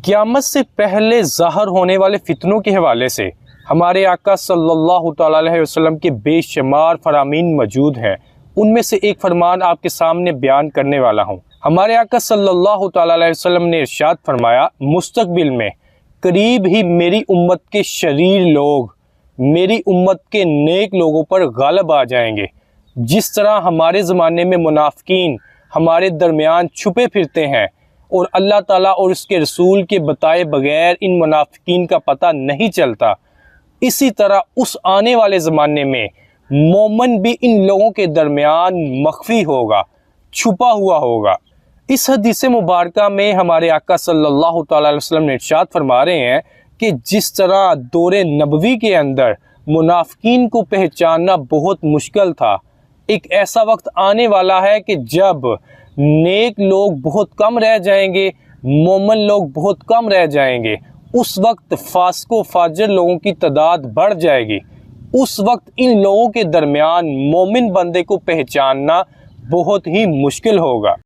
क़यामत से पहले ज़ाहिर होने वाले फितनों के हवाले से हमारे आका सल्लल्लाहु तआला अलैहि वसल्लम के बेशुमार फरामीन मौजूद हैं। उनमें से एक फरमान आपके सामने बयान करने वाला हूँ। हमारे आका सल्लल्लाहु तआला अलैहि वसल्लम ने इरशाद फरमाया, मुस्तकबिल में करीब ही मेरी उम्मत के शरीर लोग मेरी उम्मत के नेक लोगों पर गालिब आ जाएंगे। जिस तरह हमारे ज़माने में मुनाफिकीन हमारे दरमियान छुपे फिरते हैं और अल्लाह ताला और उसके रसूल के बताए बगैर इन मुनाफिकीन का पता नहीं चलता, इसी तरह उस आने वाले ज़माने में मोमिन भी इन लोगों के दरमियान मख्फी होगा, छुपा हुआ होगा। इस हदीस मुबारका में हमारे आका सल्लल्लाहु तआला अलैहि वसल्लम ने इरशाद फरमा रहे हैं कि जिस तरह दौरे नबवी के अंदर मुनाफिकीन को पहचानना बहुत मुश्किल था, एक ऐसा वक्त आने वाला है कि जब नेक लोग बहुत कम रह जाएंगे, मोमिन लोग बहुत कम रह जाएंगे। उस वक्त फासिक फाजिर लोगों की तादाद बढ़ जाएगी। उस वक्त इन लोगों के दरमियान मोमिन बंदे को पहचानना बहुत ही मुश्किल होगा।